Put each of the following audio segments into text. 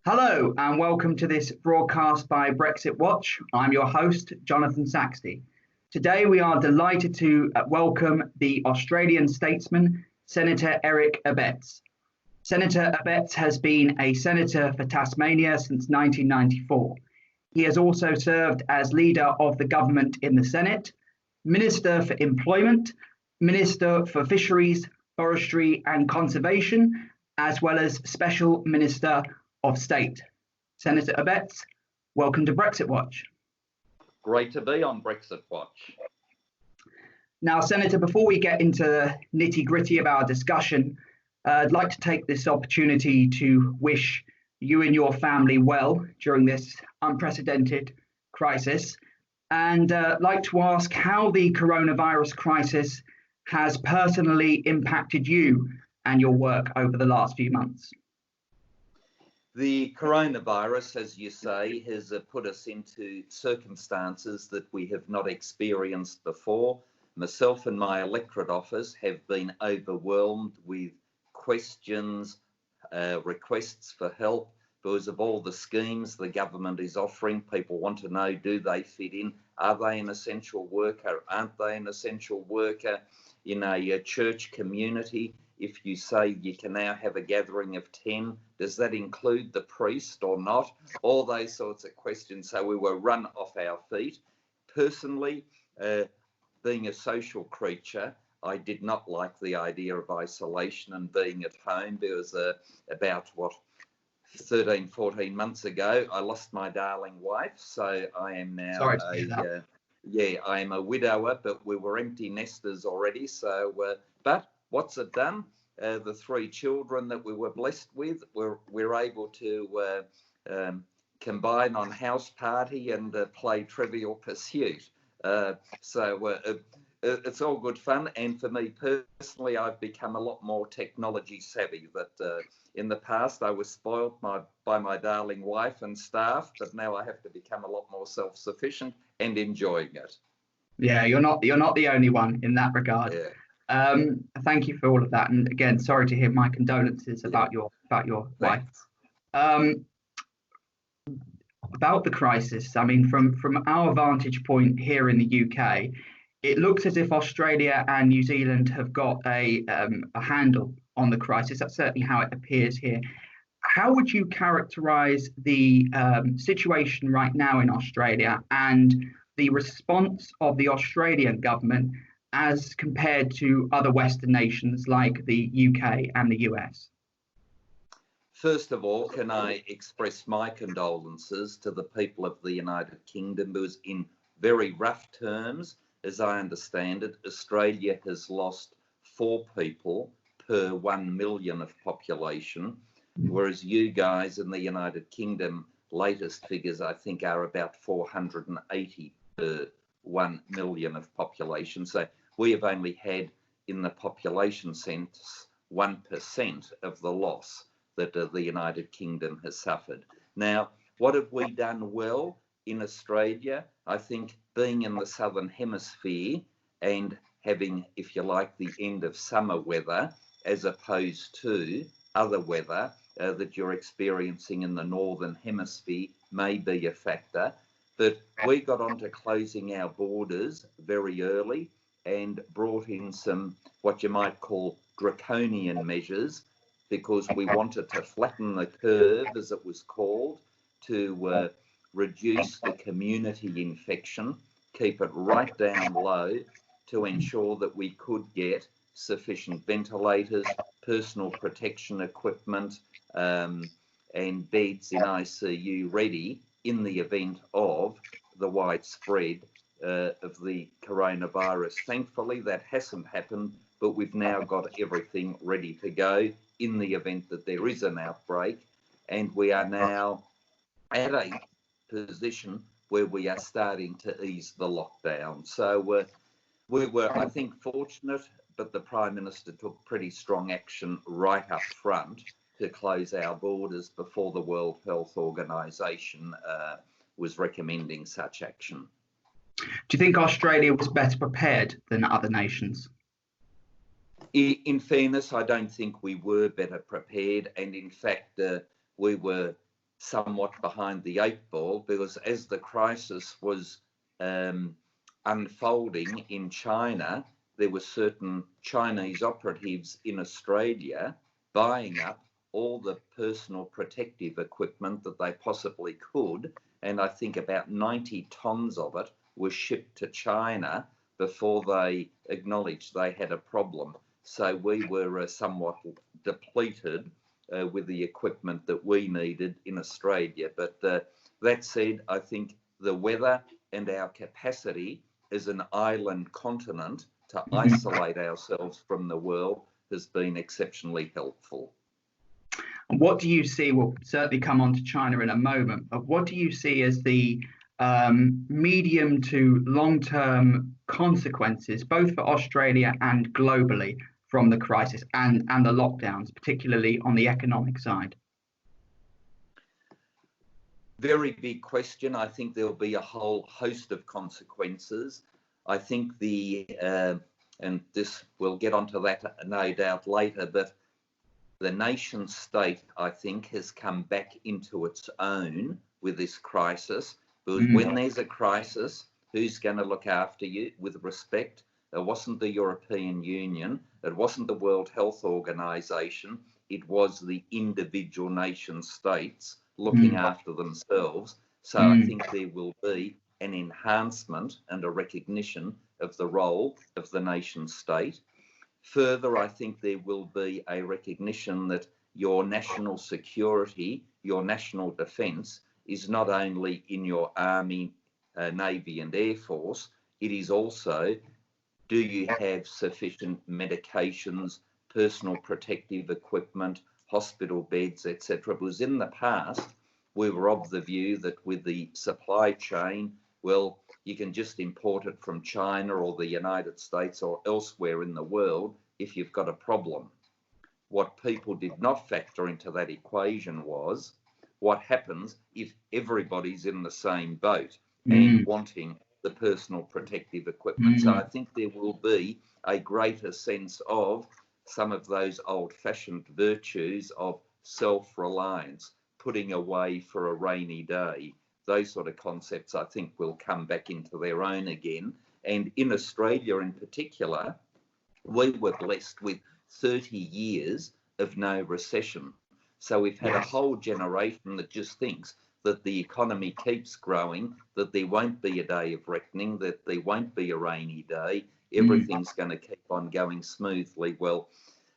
Hello and welcome to this broadcast by Brexit Watch. I'm your host, Jonathan Saxty. Today we are delighted to welcome the Australian statesman, Senator Eric Abetz. Senator Abetz has been a senator for Tasmania since 1994. He has also served as leader of the government in the Senate, Minister for Employment, Minister for Fisheries, Forestry and Conservation, as well as Special Minister of State. Senator Abetz, welcome to Brexit Watch. Great to be on Brexit Watch. Now, Senator, before we get into the nitty-gritty of our discussion, I'd like to take this opportunity to wish you and your family well during this unprecedented crisis, and like to ask how the coronavirus crisis has personally impacted you and your work over the last few months. The coronavirus, as you say, has put us into circumstances that we have not experienced before. Myself and my electorate office have been overwhelmed with questions, requests for help because of all the schemes the government is offering. People want to know, do they fit in? Are they an essential worker? Aren't they an essential worker in a church community? If you say you can now have a gathering of 10, does that include the priest or not? All those sorts of questions. So we were run off our feet. Personally, being a social creature, I did not like the idea of isolation and being at home. There was about 13, 14 months ago, I lost my darling wife. So I am now I am a widower, but we were empty nesters already. So, but what's it done? The three children that we were blessed with, we're able to combine on house party and play Trivial Pursuit. So it's all good fun. And for me personally, I've become a lot more technology savvy. That in the past I was spoiled by my darling wife and staff, but now I have to become a lot more self-sufficient and enjoying it. Yeah, you're not the only one in that regard. Yeah. Thank you for all of that, and again, sorry to hear my condolences about your wife. About the crisis, I mean, from our vantage point here in the UK, it looks as if Australia and New Zealand have got a handle on the crisis. That's certainly how it appears here. How would you characterise the situation right now in Australia and the response of the Australian government as compared to other Western nations like the UK and the US? First of all, can I express my condolences to the people of the United Kingdom, because in very rough terms, as I understand it, Australia has lost 4 people per 1 million of population, whereas you guys in the United Kingdom, latest figures I think are about 480 per 1 million of population. So we have only had, in the population sense, 1% of the loss that the United Kingdom has suffered. Now, what have we done well in Australia? I think being in the Southern Hemisphere and having, if you like, the end of summer weather, as opposed to other weather that you're experiencing in the Northern Hemisphere, may be a factor. But we got onto closing our borders very early and brought in some, what you might call, draconian measures, because we wanted to flatten the curve, as it was called, to reduce the community infection, keep it right down low, to ensure that we could get sufficient ventilators, personal protection equipment, and beds in ICU ready in the event of the widespread of the coronavirus. Thankfully, that hasn't happened, but we've now got everything ready to go in the event that there is an outbreak. And we are now at a position where we are starting to ease the lockdown. So we were, I think, fortunate, but the Prime Minister took pretty strong action right up front to close our borders before the World Health Organization was recommending such action. Do you think Australia was better prepared than other nations? In fairness, I don't think we were better prepared, and in fact, we were somewhat behind the eight ball, because as the crisis was unfolding in China, there were certain Chinese operatives in Australia buying up all the personal protective equipment that they possibly could, and I think about 90 tons of it was shipped to China before they acknowledged they had a problem. So we were somewhat depleted with the equipment that we needed in Australia. But that said, I think the weather and our capacity as an island continent to isolate ourselves from the world has been exceptionally helpful. What do you see? We'll certainly come on to China in a moment, but what do you see as the medium to long-term consequences, both for Australia and globally, from the crisis and the lockdowns, particularly on the economic side? Very big question. I think there'll be a whole host of consequences. I think and this, we'll get onto that no doubt later, but the nation state, I think, has come back into its own with this crisis. Because when there's a crisis, who's going to look after you with respect? It wasn't the European Union, it wasn't the World Health Organization, it was the individual nation states looking after themselves. So I think there will be an enhancement and a recognition of the role of the nation state. Further, I think there will be a recognition that your national security, your national defence is not only in your Army, Navy and Air Force, it is also, do you have sufficient medications, personal protective equipment, hospital beds, etc. Because in the past, we were of the view that with the supply chain, well, you can just import it from China or the United States or elsewhere in the world if you've got a problem. What people did not factor into that equation was what happens if everybody's in the same boat and wanting the personal protective equipment. So I think there will be a greater sense of some of those old-fashioned virtues of self-reliance, putting away for a rainy day. Those sort of concepts, I think, will come back into their own again. And in Australia in particular, we were blessed with 30 years of no recession. So we've had a whole generation that just thinks that the economy keeps growing, that there won't be a day of reckoning, that there won't be a rainy day, everything's going to keep on going smoothly. Well,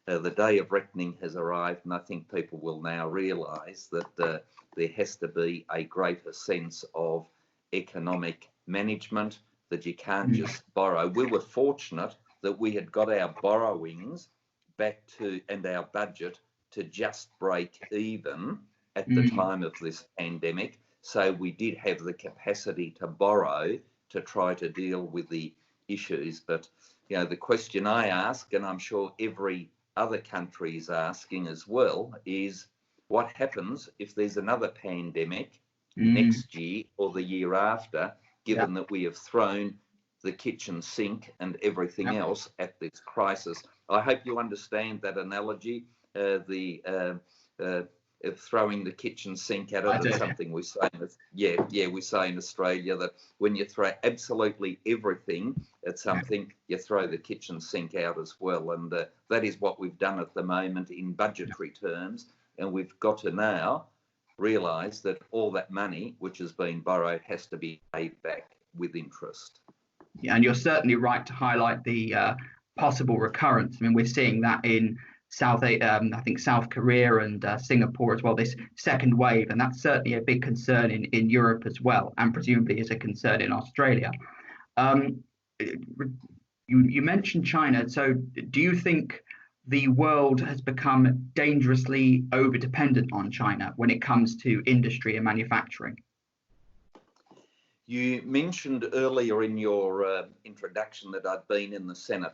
the day of reckoning has arrived, and I think people will now realise that there has to be a greater sense of economic management, that you can't just borrow. We were fortunate that we had got our borrowings back to, and our budget to just break even at the time of this pandemic. So we did have the capacity to borrow to try to deal with the issues. But, you know, the question I ask, and I'm sure every other country is asking as well, is what happens if there's another pandemic next year or the year after, given that we have thrown the kitchen sink and everything else at this crisis. I hope you understand that analogy, of throwing the kitchen sink at it. It's something we say, we say in Australia that when you throw absolutely everything at something, you throw the kitchen sink out as well. And that is what we've done at the moment in budgetary terms. And we've got to now realise that all that money which has been borrowed has to be paid back with interest. Yeah, and you're certainly right to highlight the possible recurrence. I mean, we're seeing that in I think South Korea and Singapore as well, this second wave, and that's certainly a big concern in Europe as well, and presumably is a concern in Australia. You mentioned China, so do you think the world has become dangerously over-dependent on China when it comes to industry and manufacturing? You mentioned earlier in your introduction that I'd been in the Senate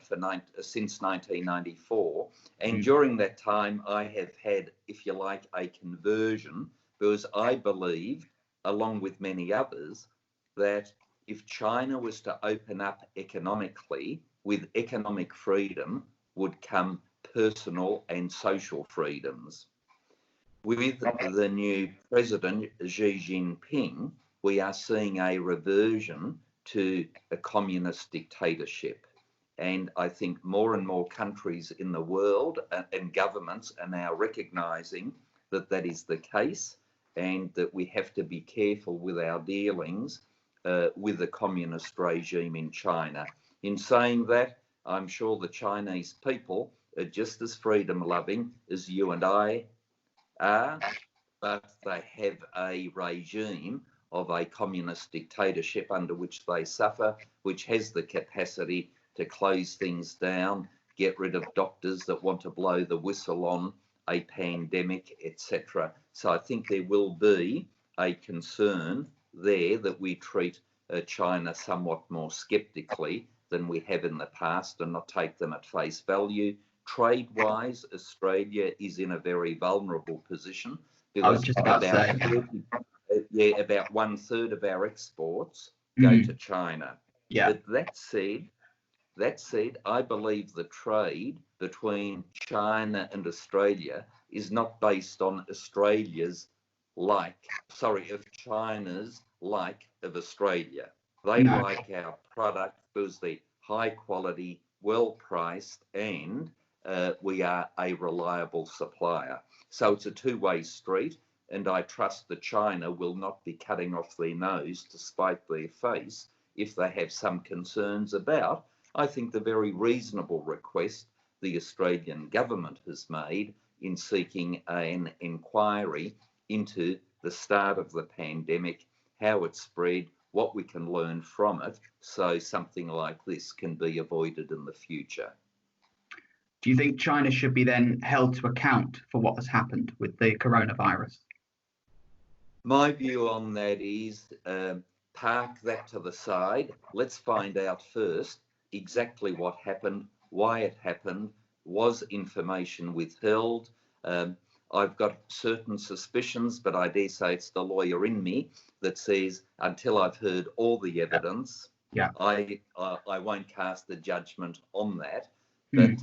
since 1994, and during that time I have had, if you like, a conversion, because I believe, along with many others, that if China was to open up economically, with economic freedom would come personal and social freedoms. with the new President Xi Jinping, we are seeing a reversion to a communist dictatorship. And I think more and more countries in the world and governments are now recognising that that is the case, and that we have to be careful with our dealings with the communist regime in China. In saying that, I'm sure the Chinese people are just as freedom-loving as you and I are, but they have a regime of a communist dictatorship under which they suffer, which has the capacity to close things down, get rid of doctors that want to blow the whistle on a pandemic, etc. So I think there will be a concern there that we treat China somewhat more sceptically than we have in the past and not take them at face value. Trade-wise, Australia is in a very vulnerable position because about 1/3 of our exports go to China. Yeah. But that said, I believe the trade between China and Australia is not based on China's like of Australia. They like our product because they're high quality, well priced, and we are a reliable supplier. So it's a two-way street, and I trust that China will not be cutting off their nose to spite their face if they have some concerns about, I think, the very reasonable request the Australian government has made in seeking an inquiry into the start of the pandemic, how it spread, what we can learn from it, so something like this can be avoided in the future. Do you think China should be then held to account for what has happened with the coronavirus? My view on that is park that to the side. Let's find out first exactly what happened, why it happened, was information withheld. I've got certain suspicions, but I dare say it's the lawyer in me that says until I've heard all the evidence, I won't cast a judgment on that. But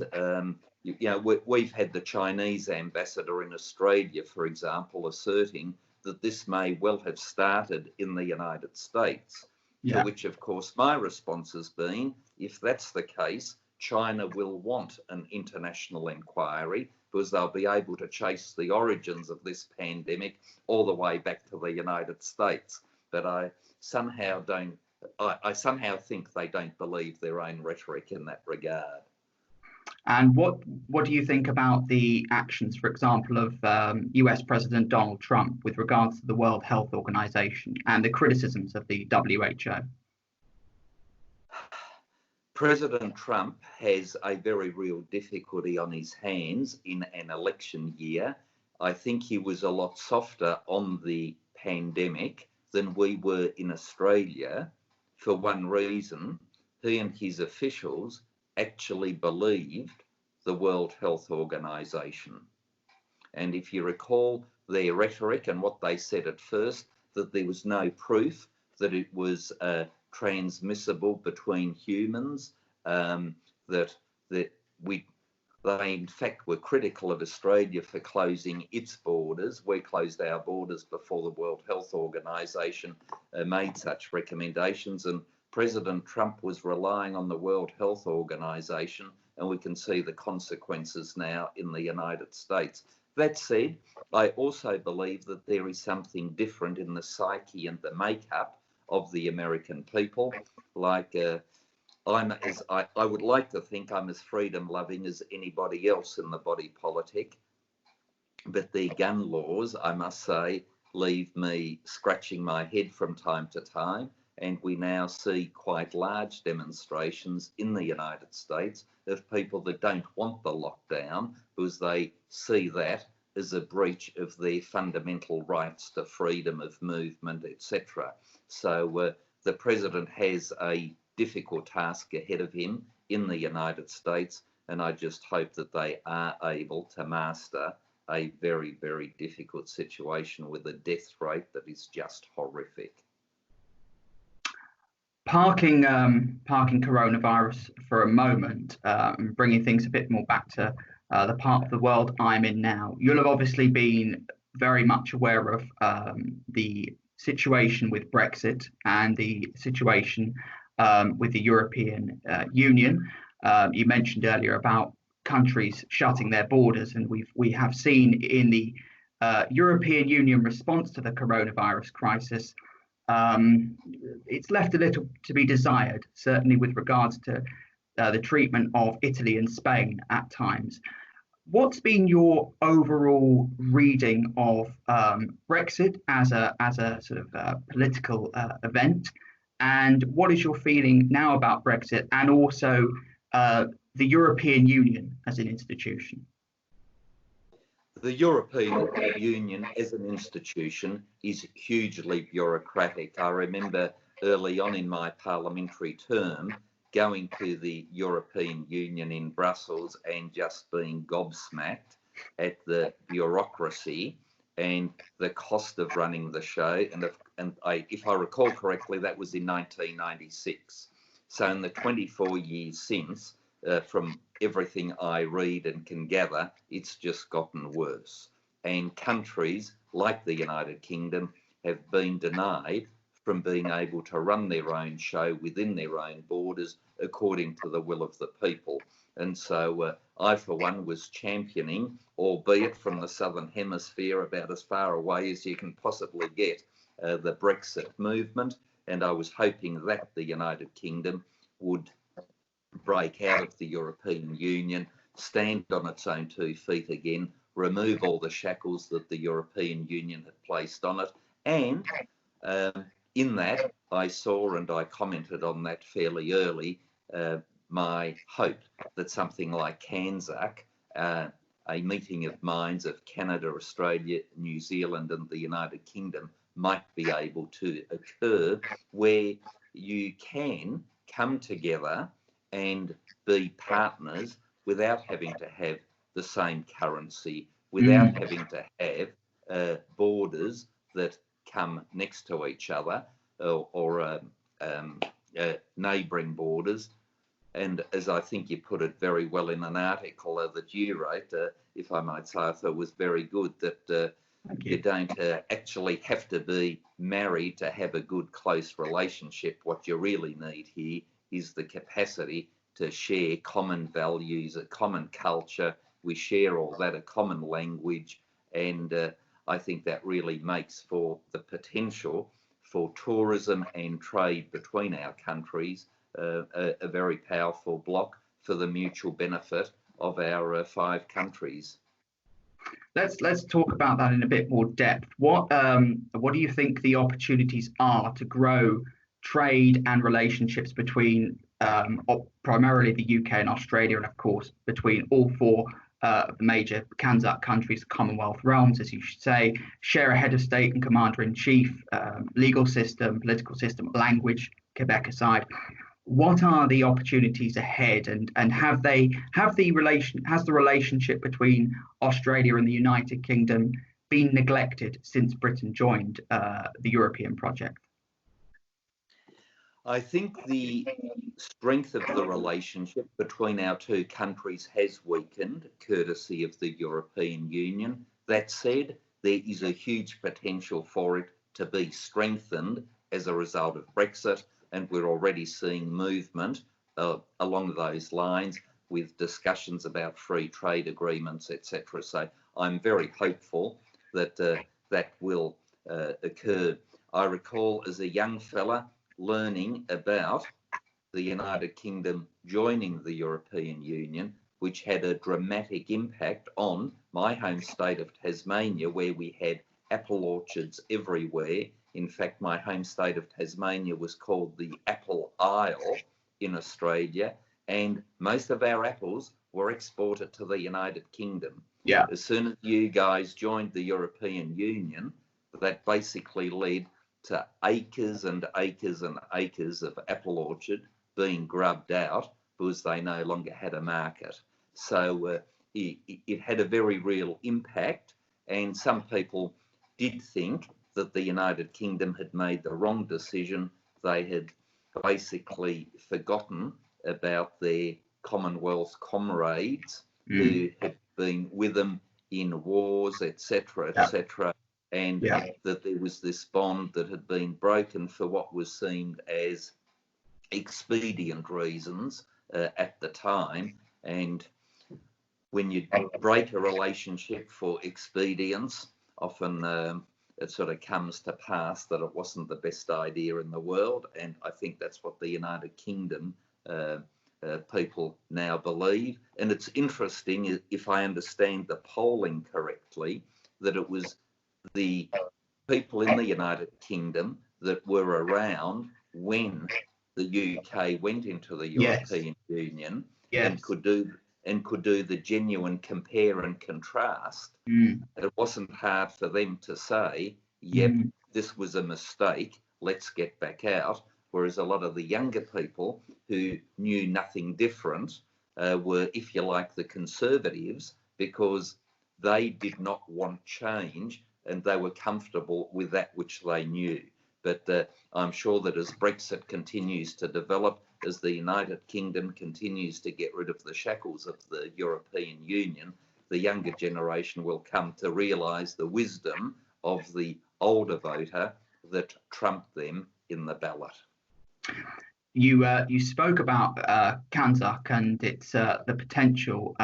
we've had the Chinese ambassador in Australia, for example, asserting that this may well have started in the United States. To which, of course, my response has been, if that's the case, China will want an international inquiry because they'll be able to chase the origins of this pandemic all the way back to the United States. But I somehow think they don't believe their own rhetoric in that regard. And what do you think about the actions, for example, of US President Donald Trump with regards to the World Health Organization and the criticisms of the WHO? President Trump has a very real difficulty on his hands in an election year. I think he was a lot softer on the pandemic than we were in Australia for one reason. He and his officials actually believed the World Health Organization. And if you recall their rhetoric and what they said at first, that there was no proof that it was transmissible between humans, that they in fact were critical of Australia for closing its borders. We closed our borders before the World Health Organization made such recommendations, and President Trump was relying on the World Health Organization, and we can see the consequences now in the United States. That said, I also believe that there is something different in the psyche and the makeup of the American people. Like I would like to think I'm as freedom-loving as anybody else in the body politic, but their gun laws, I must say, leave me scratching my head from time to time. And we now see quite large demonstrations in the United States of people that don't want the lockdown because they see that as a breach of their fundamental rights to freedom of movement, etc. So the president has a difficult task ahead of him in the United States, and I just hope that they are able to master a very, very difficult situation with a death rate that is just horrific. Parking coronavirus for a moment, bringing things a bit more back to the part of the world I'm in now. You'll have obviously been very much aware of the situation with Brexit and the situation with the European Union. You mentioned earlier about countries shutting their borders, and we have seen in the European Union response to the coronavirus crisis, it's left a little to be desired, certainly with regards to the treatment of Italy and Spain at times. What's been your overall reading of Brexit as a sort of political event, and what is your feeling now about Brexit and also the European Union as an institution? The European Union as an institution is hugely bureaucratic. I remember early on in my parliamentary term going to the European Union in Brussels and just being gobsmacked at the bureaucracy and the cost of running the show. If I recall correctly, that was in 1996. So in the 24 years since, from everything I read and can gather, it's just gotten worse. And countries like the United Kingdom have been denied from being able to run their own show within their own borders according to the will of the people. And so I, for one, was championing, albeit from the Southern Hemisphere, about as far away as you can possibly get, the Brexit movement. And I was hoping that the United Kingdom would break out of the European Union, stand on its own 2 feet again, remove all the shackles that the European Union had placed on it. And in that, I saw, and I commented on that fairly early, my hope that something like CANZUK, a meeting of minds of Canada, Australia, New Zealand and the United Kingdom, might be able to occur, where you can come together and be partners without having to have the same currency, without having to have borders that come next to each other or neighbouring borders. And as I think you put it very well in an article that you wrote, if I might say, I thought was very good, that you don't actually have to be married to have a good, close relationship. What you really need here is the capacity to share common values, a common culture. We share all that, a common language, and I think that really makes for the potential for tourism and trade between our countries a very powerful block for the mutual benefit of our 5 countries. Let's talk about that in a bit more depth. What do you think the opportunities are to grow trade and relationships between primarily the UK and Australia, and of course between all 4 of the major CANZUK countries, Commonwealth realms, as you should say, share a head of state and commander-in-chief, legal system, political system, language, Quebec aside? What are the opportunities ahead, and has the relationship between Australia and the United Kingdom been neglected since Britain joined the European project? I think the strength of the relationship between our 2 countries has weakened, courtesy of the European Union. That said, there is a huge potential for it to be strengthened as a result of Brexit, and we're already seeing movement along those lines with discussions about free trade agreements, etc. So I'm very hopeful that that will occur. I recall as a young fella learning about the United Kingdom joining the European Union, which had a dramatic impact on my home state of Tasmania, where we had apple orchards everywhere. In fact, my home state of Tasmania was called the Apple Isle in Australia, and most of our apples were exported to the United Kingdom. Yeah. As soon as you guys joined the European Union, that basically led to acres and acres and acres of apple orchard being grubbed out because they no longer had a market. So it had a very real impact, and some people did think that the United Kingdom had made the wrong decision. They had basically forgotten about their Commonwealth comrades who had been with them in wars, etc., etc., and that there was this bond that had been broken for what was seen as expedient reasons at the time. And when you break a relationship for expedience, often it sort of comes to pass that it wasn't the best idea in the world. And I think that's what the United Kingdom people now believe. And it's interesting, if I understand the polling correctly, that it was the people in the United Kingdom that were around when the UK went into the European Union and could do the genuine compare and contrast. It wasn't hard for them to say, yep, this was a mistake, let's get back out. Whereas a lot of the younger people who knew nothing different were, if you like, the conservatives, because they did not want change and they were comfortable with that which they knew. But I'm sure that as Brexit continues to develop, as the United Kingdom continues to get rid of the shackles of the European Union, the younger generation will come to realise the wisdom of the older voter that trumped them in the ballot. You spoke about CANZUK and its the potential,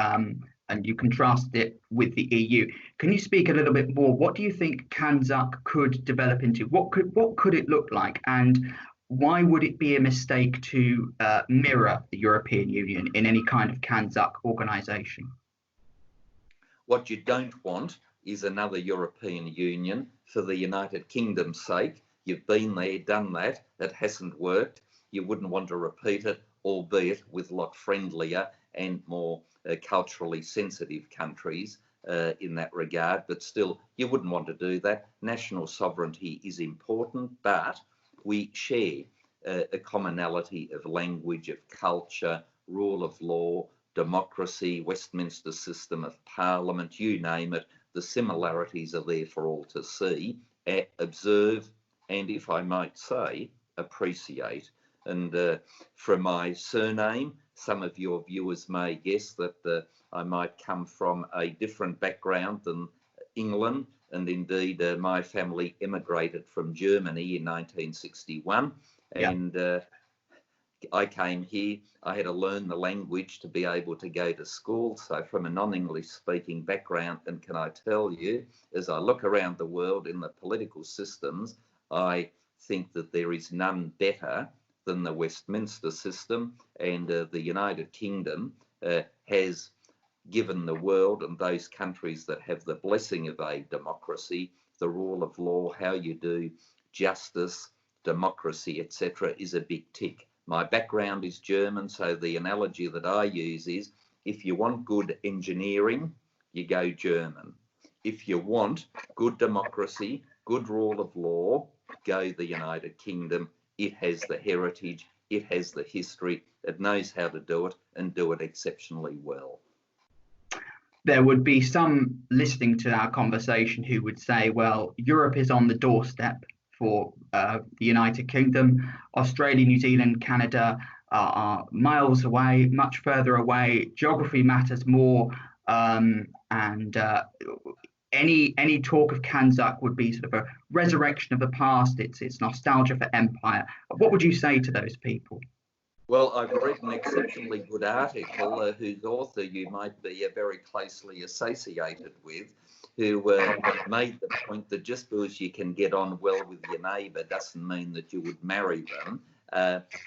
and you contrasted it with the EU. Can you speak a little bit more? What do you think CANZUK could develop into? What could it look like, and why would it be a mistake to mirror the European Union in any kind of CANZUK organisation? What you don't want is another European Union for the United Kingdom's sake. You've been there, done that, it hasn't worked. You wouldn't want to repeat it, albeit with a lot friendlier and more culturally sensitive countries in that regard. But still, you wouldn't want to do that. National sovereignty is important, but we share a commonality of language, of culture, rule of law, democracy, Westminster system of parliament, you name it. The similarities are there for all to see, observe, and if I might say, appreciate. And from my surname, some of your viewers may guess that I might come from a different background than England. And indeed, my family emigrated from Germany in 1961. And I came here, I had to learn the language to be able to go to school. So from a non-English speaking background, and can I tell you, as I look around the world in the political systems, I think that there is none better than the Westminster system, and the United Kingdom has given the world and those countries that have the blessing of a democracy, the rule of law, how you do justice, democracy, etc., is a big tick. My background is German, so the analogy that I use is, if you want good engineering, you go German. If you want good democracy, good rule of law, go the United Kingdom. It has the heritage, it has the history, it knows how to do it and do it exceptionally well. There would be some listening to our conversation who would say, well, Europe is on the doorstep for the United Kingdom. Australia, New Zealand, Canada are miles away, much further away. Geography matters more, and any talk of CANZUK would be sort of a resurrection of the past. It's nostalgia for empire. What would you say to those people? Well, I've read an exceptionally good article whose author you might be very closely associated with, who made the point that just because you can get on well with your neighbour doesn't mean that you would marry them.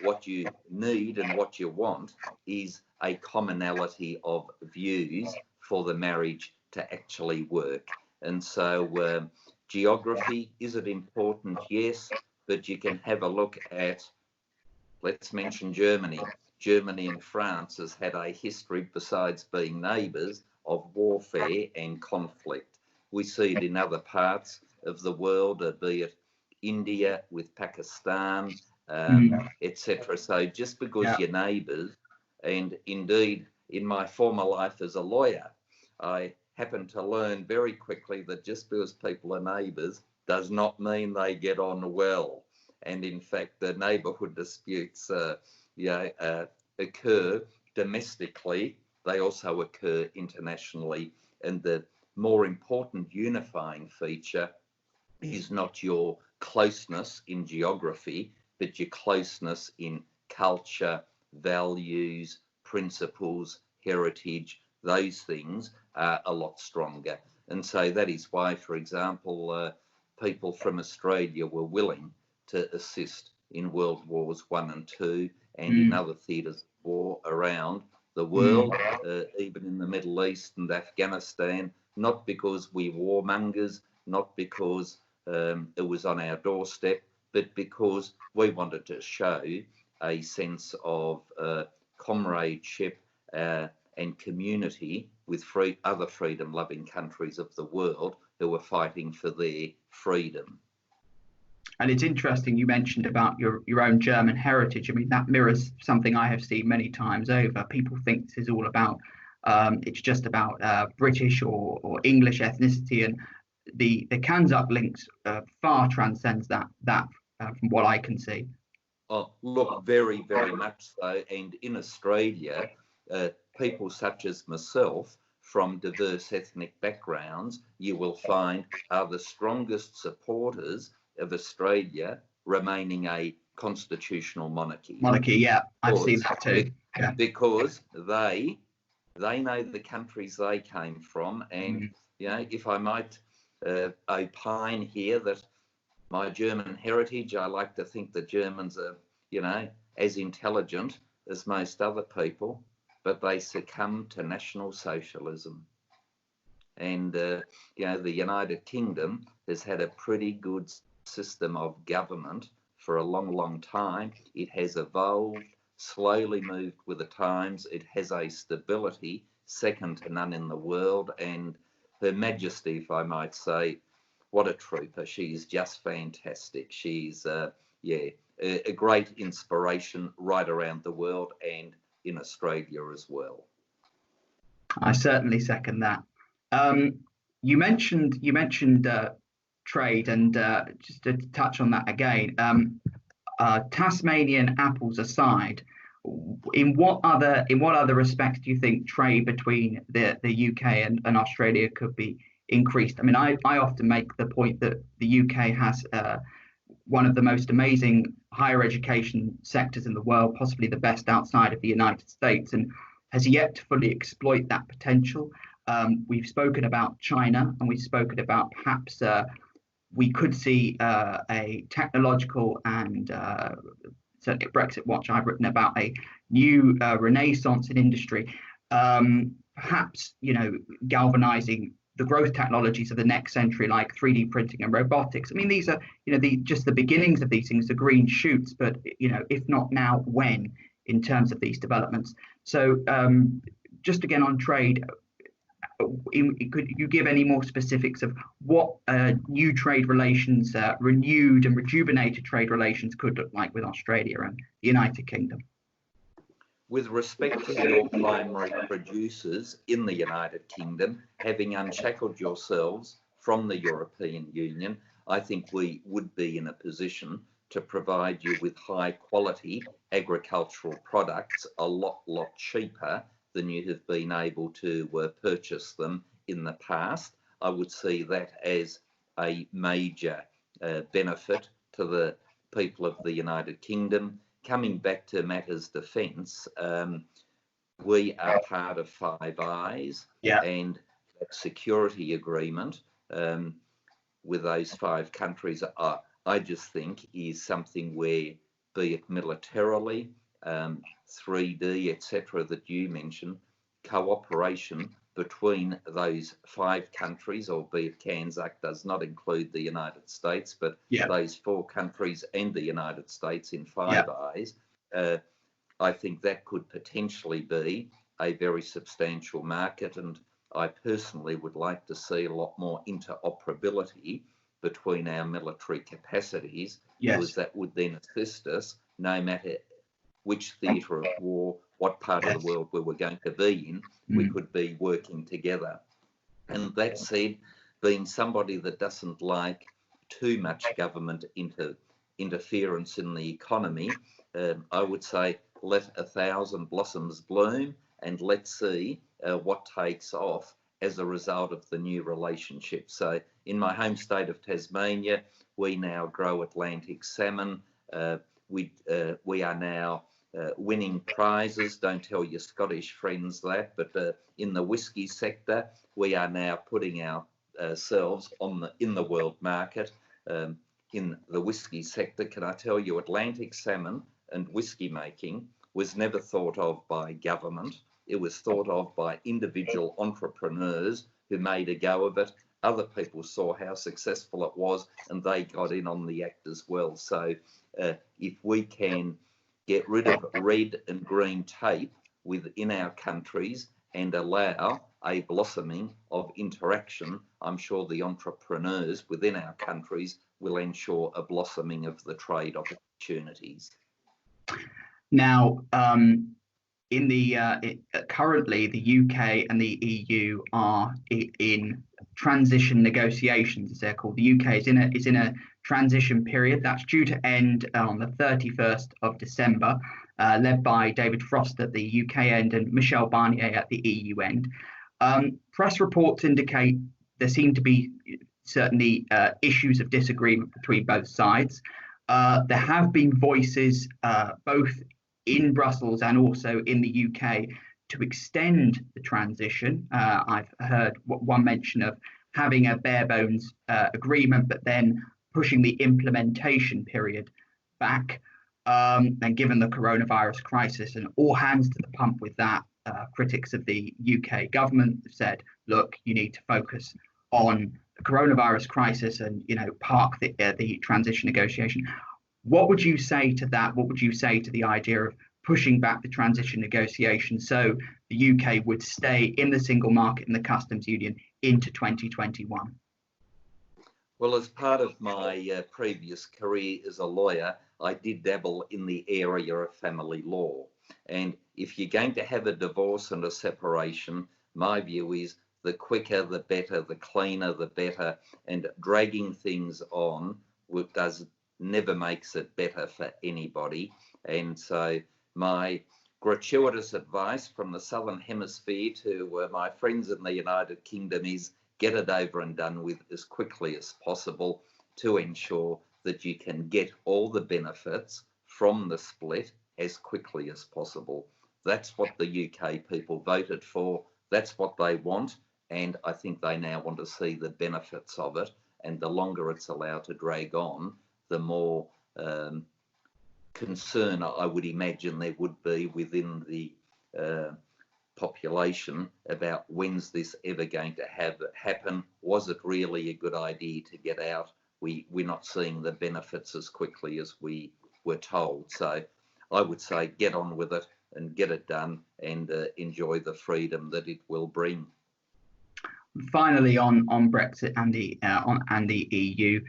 What you need and what you want is a commonality of views for the marriage to actually work. And so geography, is it important? Yes, but you can have a look at, let's mention Germany. Germany and France has had a history, besides being neighbours, of warfare and conflict. We see it in other parts of the world, be it India with Pakistan, etc. So just because you're neighbours, and indeed in my former life as a lawyer, I happened to learn very quickly that just because people are neighbours does not mean they get on well. And in fact, the neighbourhood disputes occur domestically. They also occur internationally. And the more important unifying feature is not your closeness in geography, but your closeness in culture, values, principles, heritage. Those things are a lot stronger. And so that is why, for example, people from Australia were willing to assist in World Wars I and II and in other theatres of war around the world, even in the Middle East and Afghanistan, not because we warmongers, not because it was on our doorstep, but because we wanted to show a sense of comradeship and community with other freedom-loving countries of the world who were fighting for their freedom. And it's interesting you mentioned about your own German heritage. I mean, that mirrors something I have seen many times over. People think this is all about, it's just about British or English ethnicity, and the CANZUK links far transcends that from what I can see. Oh, look, very, very much so. And in Australia, people such as myself from diverse ethnic backgrounds, you will find are the strongest supporters of Australia remaining a constitutional monarchy. Yeah, I've seen that too. Yeah. Because they know the countries they came from, and you know, if I might opine here that my German heritage, I like to think the Germans are, you know, as intelligent as most other people, but they succumb to National Socialism. And you know, the United Kingdom has had a pretty good system of government for a long, long time. It has evolved, slowly moved with the times. It has a stability second to none in the world. And Her Majesty, if I might say, what a trooper. She's just fantastic. She's, a great inspiration right around the world and in Australia as well. I certainly second that. You mentioned trade, and just to touch on that again, Tasmanian apples aside, in what other respects do you think trade between the UK and Australia could be increased? I mean, I often make the point that the UK has one of the most amazing higher education sectors in the world, possibly the best outside of the United States, and has yet to fully exploit that potential. We've spoken about China, and we've spoken about perhaps we could see a technological and certainly at Brexit Watch, I've written about a new renaissance in industry, perhaps, you know, galvanizing the growth technologies of the next century, like 3D printing and robotics. I mean, these are, you know, just the beginnings of these things, the green shoots, but, you know, if not now, when, in terms of these developments. So just again on trade, could you give any more specifics of what new trade relations, renewed and rejuvenated trade relations could look like with Australia and the United Kingdom? With respect to your primary producers in the United Kingdom, having unshackled yourselves from the European Union, I think we would be in a position to provide you with high quality agricultural products a lot cheaper than you have been able to purchase them in the past. I would see that as a major benefit to the people of the United Kingdom. Coming back to matters defence, we are part of Five Eyes, and that security agreement with those 5 countries, I just think is something where, be it militarily, 3D, etc., that you mentioned, cooperation between those 5 countries, albeit CANZUK does not include the United States, but those 4 countries and the United States in Five Eyes, I think that could potentially be a very substantial market, and I personally would like to see a lot more interoperability between our military capacities, because that would then assist us, no matter which theatre of war, what part of the world we were going to be in, we could be working together. And that said, being somebody that doesn't like too much government interference in the economy, I would say let 1,000 blossoms bloom, and let's see what takes off as a result of the new relationship. So in my home state of Tasmania, we now grow Atlantic salmon. We are now winning prizes. Don't tell your Scottish friends that, but in the whisky sector, we are now putting ourselves in the world market. In the whisky sector, can I tell you, Atlantic salmon and whisky making was never thought of by government. It was thought of by individual entrepreneurs who made a go of it. Other people saw how successful it was, and they got in on the act as well. So if we can get rid of red and green tape within our countries and allow a blossoming of interaction, I'm sure the entrepreneurs within our countries will ensure a blossoming of the trade opportunities. Now, currently the UK and the EU are in transition negotiations, as they're called. The UK is in a transition period that's due to end on the 31st of December, led by David Frost at the UK end and Michel Barnier at the EU end. Press reports indicate there seem to be certainly issues of disagreement between both sides. There have been voices both in Brussels and also in the UK to extend the transition. I've heard one mention of having a bare bones agreement, but then pushing the implementation period back. And given the coronavirus crisis and all hands to the pump with that, critics of the UK government have said, look, you need to focus on the coronavirus crisis and, park the transition negotiation. What would you say to that? What would you say to the idea of pushing back the transition negotiation so the UK would stay in the single market and the customs union into 2021? Well, as part of my previous career as a lawyer, I did dabble in the area of family law. And if you're going to have a divorce and a separation, my view is the quicker, the better, the cleaner, the better. And dragging things on never makes it better for anybody. And so my gratuitous advice from the Southern Hemisphere to my friends in the United Kingdom is get it over and done with as quickly as possible to ensure that you can get all the benefits from the split as quickly as possible. That's what the UK people voted for. That's what they want. And I think they now want to see the benefits of it. And the longer it's allowed to drag on, the more concern I would imagine there would be within the population about when's this ever going to happen? Was it really a good idea to get out? We're not seeing the benefits as quickly as we were told. So I would say get on with it and get it done and enjoy the freedom that it will bring. Finally, on Brexit and the EU,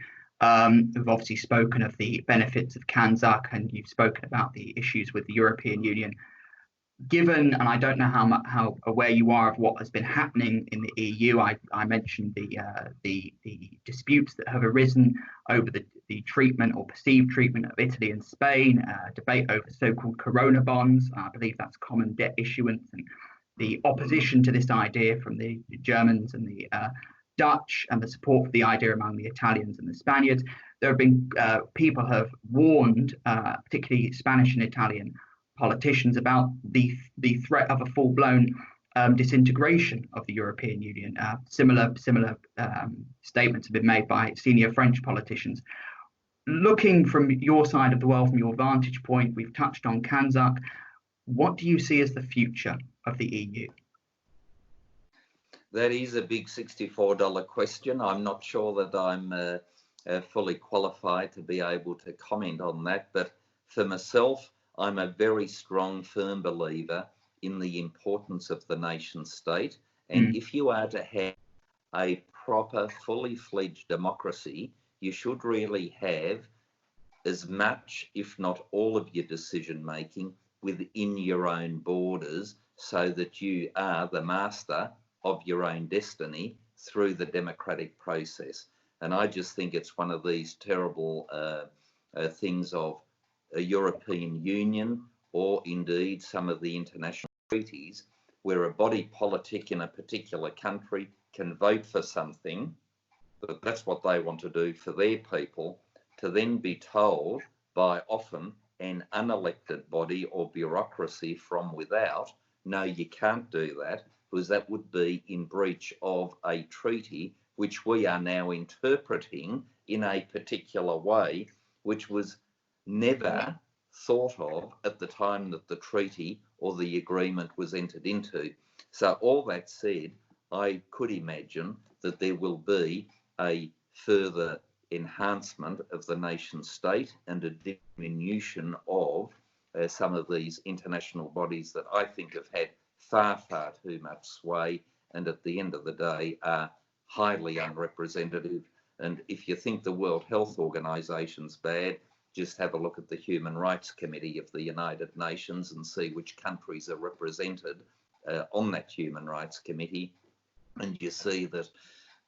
we've obviously spoken of the benefits of CANZUK, and you've spoken about the issues with the European Union. Given, and I don't know how aware you are of what has been happening in the EU, I mentioned the disputes that have arisen over the treatment or perceived treatment of Italy and Spain, debate over so-called corona bonds. I believe that's common debt issuance, and the opposition to this idea from the Germans and the Dutch, and the support for the idea among the Italians and the Spaniards. There have been people have warned, particularly Spanish and Italian politicians, about the threat of a full-blown disintegration of the European Union. Similar statements have been made by senior French politicians. Looking from your side of the world, from your vantage point, we've touched on CANZUK. What do you see as the future of the EU? That is a big $64 question. I'm not sure that I'm fully qualified to be able to comment on that. But for myself, I'm a very strong, firm believer in the importance of the nation state. And if you are to have a proper, fully fledged democracy, you should really have as much, if not all of your decision making within your own borders, so that you are the master of your own destiny through the democratic process. And I just think it's one of these terrible things of a European Union, or indeed some of the international treaties, where a body politic in a particular country can vote for something, but that's what they want to do for their people, to then be told by often an unelected body or bureaucracy from without, no, you can't do that, because that would be in breach of a treaty which we are now interpreting in a particular way, which was never thought of at the time that the treaty or the agreement was entered into. So all that said, I could imagine that there will be a further enhancement of the nation state and a diminution of some of these international bodies that I think have had far, far too much sway, and at the end of the day are highly unrepresentative. And if you think the World Health Organization's bad, just have a look at the Human Rights Committee of the United Nations and see which countries are represented on that Human Rights Committee, and you see that,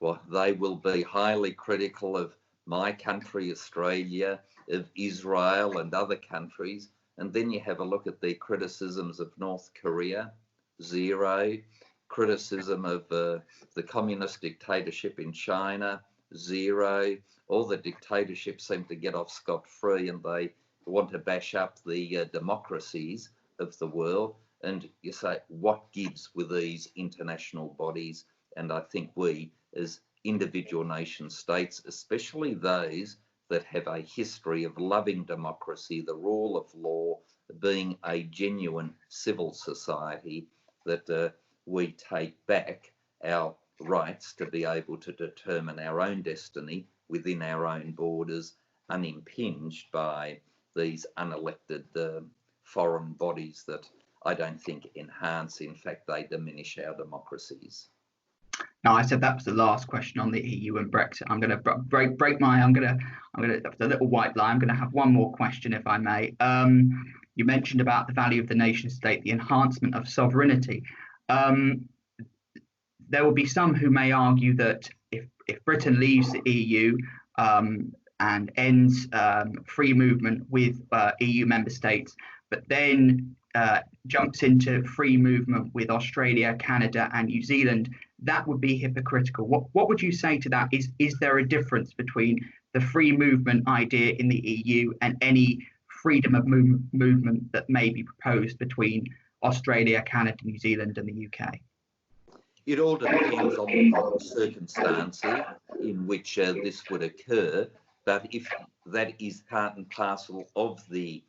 well, they will be highly critical of my country, Australia, of Israel and other countries. And then you have a look at their criticisms of North Korea, zero. Criticism of the communist dictatorship in China, zero. All the dictatorships seem to get off scot-free, and they want to bash up the democracies of the world. And you say, what gives with these international bodies? And I think we, as individual nation states, especially those that have a history of loving democracy, the rule of law, being a genuine civil society, that we take back our rights to be able to determine our own destiny within our own borders, unimpinged by these unelected foreign bodies that I don't think enhance, in fact, they diminish our democracies. No, I said that was the last question on the EU and Brexit. I'm going to break my. That's a little white lie. I'm going to have one more question, if I may. You mentioned about the value of the nation state, the enhancement of sovereignty. There will be some who may argue that if Britain leaves the EU and ends free movement with EU member states, but then jumps into free movement with Australia, Canada, and New Zealand, that would be hypocritical. What would you say to that? Is there a difference between the free movement idea in the EU and any freedom of movement that may be proposed between Australia, Canada, New Zealand, and the UK? It all depends on the circumstances in which this would occur. But if that is part and parcel of the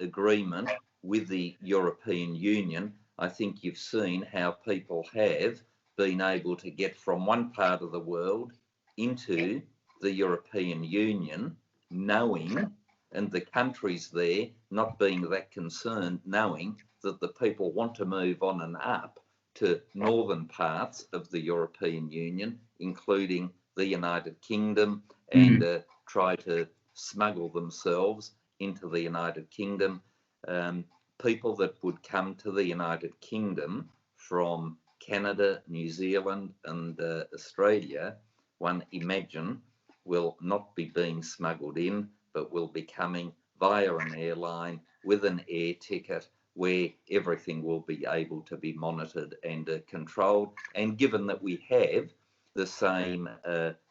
agreement with the European Union, I think you've seen how people have been able to get from one part of the world into the European Union, knowing, and the countries there not being that concerned, knowing that the people want to move on and up to northern parts of the European Union, including the United Kingdom, and try to smuggle themselves into the United Kingdom. People that would come to the United Kingdom from Canada, New Zealand, and Australia, one imagine, will not be being smuggled in, but will be coming via an airline with an air ticket, where everything will be able to be monitored and controlled. And given that we have the same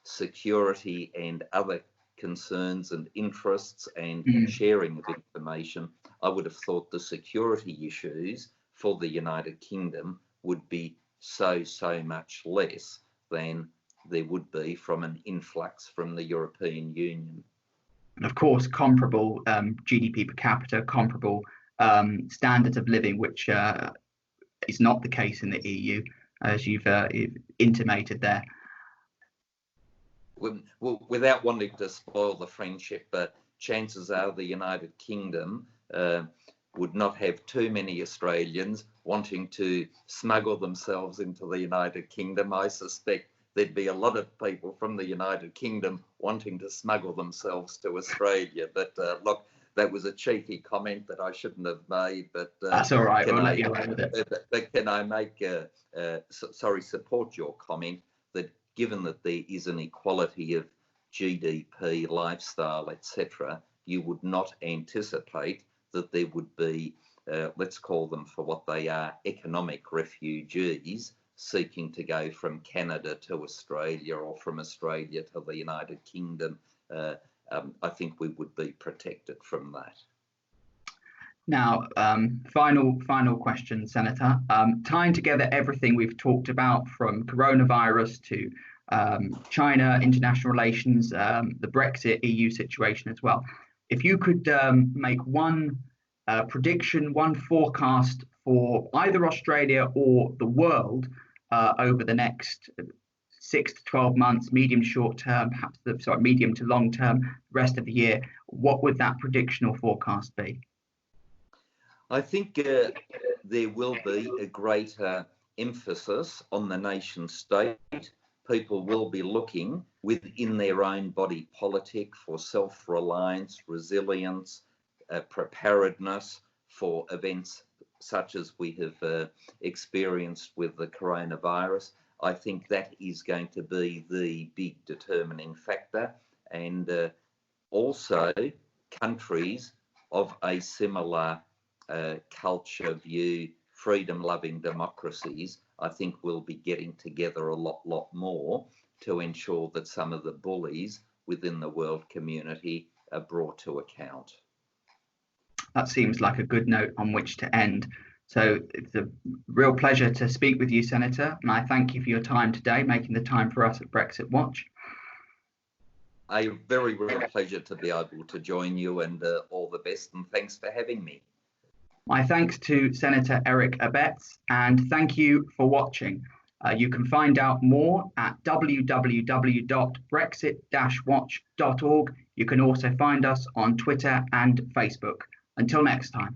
security and other concerns and interests and sharing of information, I would have thought the security issues for the United Kingdom would be so much less than there would be from an influx from the European Union. And of course, comparable GDP per capita, comparable standards of living, which is not the case in the EU, as you've intimated there. Well, without wanting to spoil the friendship, but chances are the United Kingdom would not have too many Australians wanting to smuggle themselves into the United Kingdom. I suspect there'd be a lot of people from the United Kingdom wanting to smuggle themselves to Australia. But look, that was a cheeky comment that I shouldn't have made. But that's all right. We'll let you away with it. But can I make, support your comment that given that there is an equality of GDP, lifestyle, etc., you would not anticipate that there would be let's call them for what they are, economic refugees seeking to go from Canada to Australia or from Australia to the United Kingdom, I think we would be protected from that. Now, final question, Senator. Tying together everything we've talked about, from coronavirus to China, international relations, the Brexit EU situation as well. If you could make one prediction, one forecast for either Australia or the world over the next 6 to 12 months, medium short term, perhaps medium to long term, rest of the year, what would that prediction or forecast be? I think there will be a greater emphasis on the nation state. People will be looking within their own body politic for self-reliance, resilience, preparedness for events such as we have experienced with the coronavirus. I think that is going to be the big determining factor, and also countries of a similar culture, view, freedom-loving democracies, I think will be getting together a lot more to ensure that some of the bullies within the world community are brought to account. That seems like a good note on which to end. So it's a real pleasure to speak with you, Senator, and I thank you for your time today, making the time for us at Brexit Watch. A very real pleasure to be able to join you, and all the best, and thanks for having me. My thanks to Senator Eric Abetz, and thank you for watching. You can find out more at www.brexit-watch.org. You can also find us on Twitter and Facebook. Until next time.